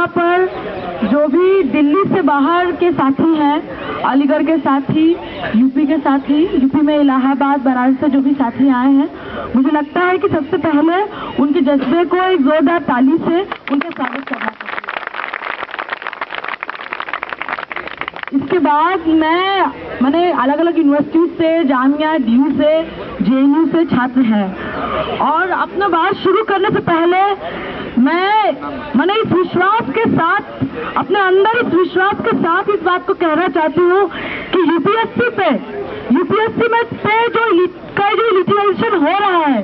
यहाँ पर जो भी दिल्ली से बाहर के साथी हैं, अलीगढ़ के साथी, यूपी के साथी, यूपी में इलाहाबाद, बनारस से जो भी साथी आए हैं, मुझे लगता है कि सबसे पहले उनके जज्बे को एक जोरदार ताली से उनका स्वागत करना चाहिए। इसके बाद मैंने अलग अलग यूनिवर्सिटी से, जामिया, डीयू से, जेएनयू से छात्र हैं, और अपना बात शुरू करने से पहले मैंने इस विश्वास के साथ, अपने अंदर इस विश्वास के साथ इस बात को कहना चाहती हूँ कि यूपीएससी में जो लिटिगेशन हो रहा है,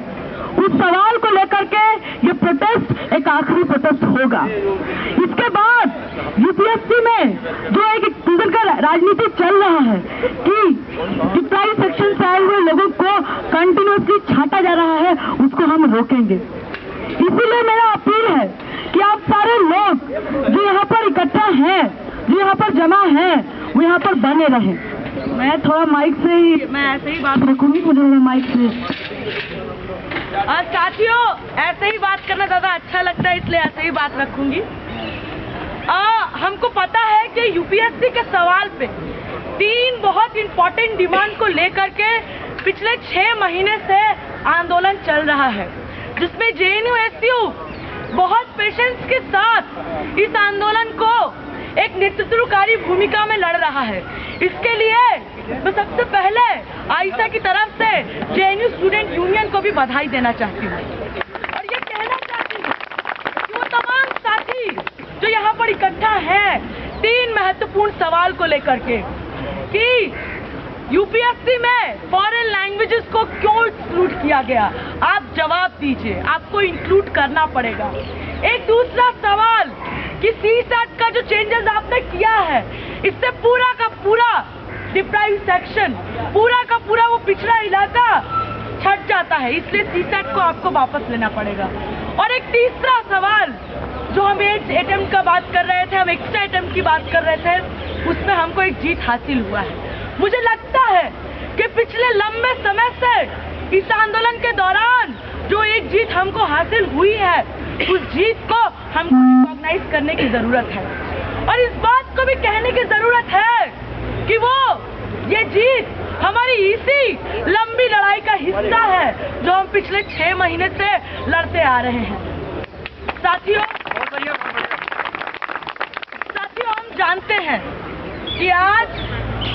उस सवाल को लेकर के ये प्रोटेस्ट एक आखिरी प्रोटेस्ट होगा। इसके बाद यूपीएससी में जो एक किस्म का राजनीति चल रहा है कि डिप्राइव्ड सेक्शन से आए हुए लोगों को कंटिन्यूसली छांटा जा रहा है, उसको हम रोकेंगे। इसीलिए मेरा अपील है कि आप सारे लोग जो यहाँ पर इकट्ठा हैं, जो यहाँ पर जमा हैं, वो यहाँ पर बने रहें। मैं थोड़ा माइक से ही, मैं ऐसे ही बात रखूंगी, मुझे माइक से। साथियों, ऐसे ही बात करना ज्यादा अच्छा लगता है, इसलिए ऐसे ही बात रखूंगी। हमको पता है कि यूपीएससी के सवाल पे 3 बहुत इंपॉर्टेंट डिमांड को लेकर के पिछले 6 महीने से आंदोलन चल रहा है, जिसमें जेएनयू एसयू बहुत पेशेंस के साथ इस आंदोलन को एक नेतृत्वकारी भूमिका में लड़ रहा है। इसके लिए मैं सबसे पहले आयशा की तरफ से जेएनयू स्टूडेंट यूनियन को भी बधाई देना चाहती हूँ, और ये कहना चाहती हूँ कि वो तमाम साथी जो यहाँ पर इकट्ठा हैं, 3 महत्वपूर्ण सवाल को लेकर के कि यूपीएससी में फॉरेन लैंग्वेजेस को क्यों इंक्लूड किया गया, आप जवाब दीजिए, आपको इंक्लूड करना पड़ेगा। एक दूसरा सवाल कि सीसैट का जो चेंजेस आपने किया है, इससे पूरा का पूरा डिप्राइव्ड सेक्शन, पूरा का पूरा वो पिछड़ा इलाका छट जाता है, इसलिए सीसैट को आपको वापस लेना पड़ेगा। और एक तीसरा सवाल जो हम एक अटेम्प्ट का बात कर रहे थे, हम एक्स्ट्रा अटेम्प्ट की बात कर रहे थे, उसमें हमको एक जीत हासिल हुआ है। मुझे लगता है कि पिछले लंबे समय से इस आंदोलन के दौरान जो एक जीत हमको हासिल हुई है, उस जीत को हमको रिकॉग्नाइज करने की जरूरत है, और इस बात को भी कहने की जरूरत है कि ये जीत हमारी इसी लंबी लड़ाई का हिस्सा है जो हम पिछले 6 महीने से लड़ते आ रहे हैं। साथियों, हम जानते हैं कि आज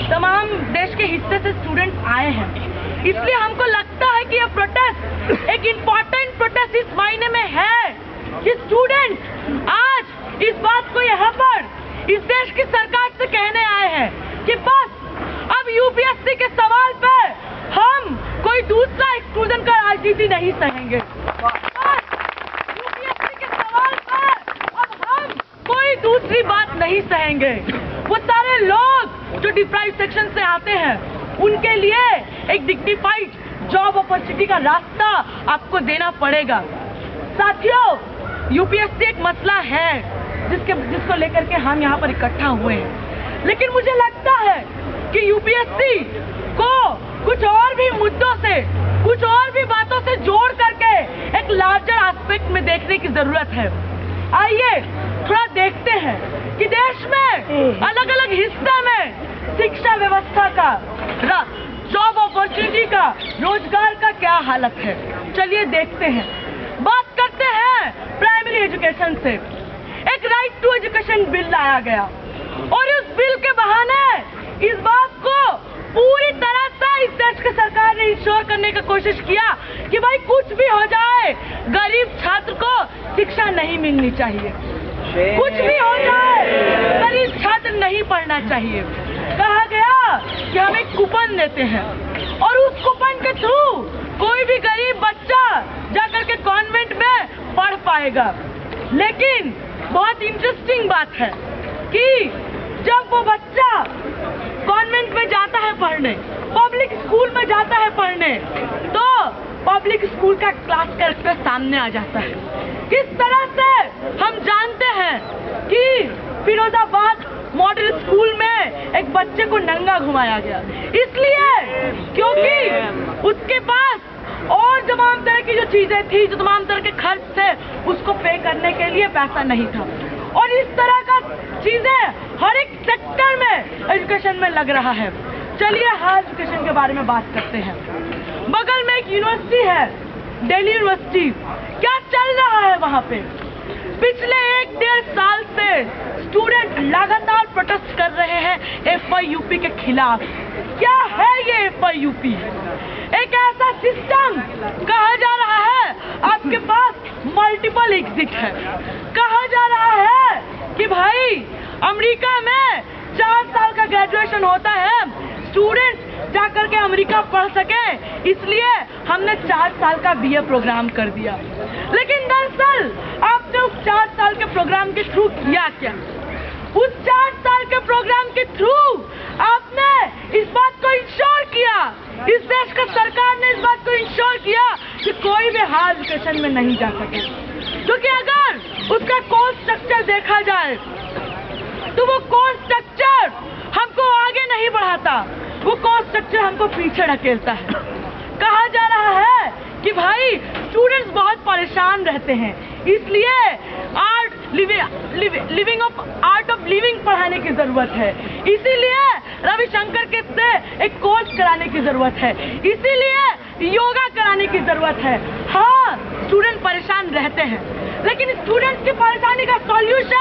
तमाम देश के हिस्से से स्टूडेंट्स आए हैं, इसलिए हमको लगता है कि यह प्रोटेस्ट एक इम्पॉर्टेंट प्रोटेस्ट इस महीने में है कि स्टूडेंट्स आज इस बात को यहाँ पर इस देश की सरकार से कहने आए हैं कि बस अब यूपीएससी के सवाल पे हम कोई दूसरा एक्सक्लूजन का राजनीति नहीं सहेंगे। यूपीएससी के सवाल पे अब हम कोई दूसरी बात नहीं सहेंगे। वो सारे लोग जो डिप्राइव्ड सेक्शन से आते हैं, उनके लिए एक डिग्निफाइड जॉब अपॉर्चुनिटी का रास्ता आपको देना पड़ेगा। साथियों, यूपीएससी एक मसला है जिसको लेकर के हम यहाँ पर इकट्ठा हुए हैं, लेकिन मुझे लगता है कि यूपीएससी को कुछ और भी मुद्दों से, कुछ और भी बातों से जोड़ करके एक लार्जर एस्पेक्ट में देखने की जरूरत है। आइए थोड़ा देखते हैं कि देश में अलग अलग हिस्से में शिक्षा व्यवस्था का, जॉब अपॉर्चुनिटी का, रोजगार का क्या हालत है। चलिए देखते हैं। बात करते हैं प्राइमरी एजुकेशन से। एक राइट टू एजुकेशन बिल लाया गया, और उस बिल के बहाने इस बात को पूरी तरह से इस देश की सरकार ने इंश्योर करने की कोशिश किया कि भाई कुछ भी हो जाए, गरीब छात्र को शिक्षा नहीं मिलनी चाहिए, कुछ भी हो जाए, गरीब छात्र नहीं पढ़ना चाहिए। कहा गया कि हम एक कूपन देते हैं, और उस कूपन के थ्रू कोई भी गरीब बच्चा जाकर के कॉन्वेंट में पढ़ पाएगा। लेकिन बहुत इंटरेस्टिंग बात है कि जब वो बच्चा कॉन्वेंट में जाता है पढ़ने, पब्लिक स्कूल में जाता है पढ़ने, तो पब्लिक स्कूल का क्लास कैरेक्टर सामने आ जाता है। किस तरह से हम जानते हैं कि फिरोजाबाद मॉडल स्कूल में एक बच्चे को नंगा घुमाया गया, इसलिए क्योंकि उसके पास और तमाम तरह की जो चीजें थी, जो तमाम तरह के खर्च थे, उसको पे करने के लिए पैसा नहीं था। और इस तरह का चीजें हर एक सेक्टर में एजुकेशन में लग रहा है। चलिए हायर एजुकेशन के बारे में बात करते हैं। बगल में एक यूनिवर्सिटी है, दिल्ली यूनिवर्सिटी। क्या चल रहा है वहां पे? पिछले 1-1.5 साल से स्टूडेंट लगातार प्रोटेस्ट कर रहे हैं FYUP के खिलाफ। क्या है ये FYUP? एक ऐसा सिस्टम, कहा जा रहा है आपके पास मल्टीपल एग्जिट है। कहा जा रहा है कि भाई अमेरिका में 4 साल का ग्रेजुएशन होता है, स्टूडेंट जाकर के अमेरिका पढ़ सके, इसलिए हमने 4 साल का BA प्रोग्राम कर दिया। लेकिन दरअसल आपने उस 4 साल के प्रोग्राम के थ्रू किया क्या? उस 4 साल के प्रोग्राम के थ्रू आपने इस बात को इंश्योर किया, इस देश का सरकार ने इस बात को इंश्योर किया कि कोई भी हायर एजुकेशन में नहीं जा सके। क्योंकि अगर उसका कोर्स स्ट्रक्चर देखा जाए तो वो कोर्स स्ट्रक्चर हमको आगे नहीं बढ़ाता, वो कोर्स स्ट्रक्चर हमको पीछे ढकेलता है। कहा जा रहा है कि भाई स्टूडेंट्स बहुत परेशान रहते हैं, इसलिए आर्ट ऑफ लिविंग पढ़ाने की जरूरत है, इसीलिए रविशंकर के से एक कोर्स कराने की जरूरत है, इसीलिए योगा कराने की जरूरत है। हाँ, स्टूडेंट परेशान रहते हैं, लेकिन स्टूडेंट्स की परेशानी का सॉल्यूशन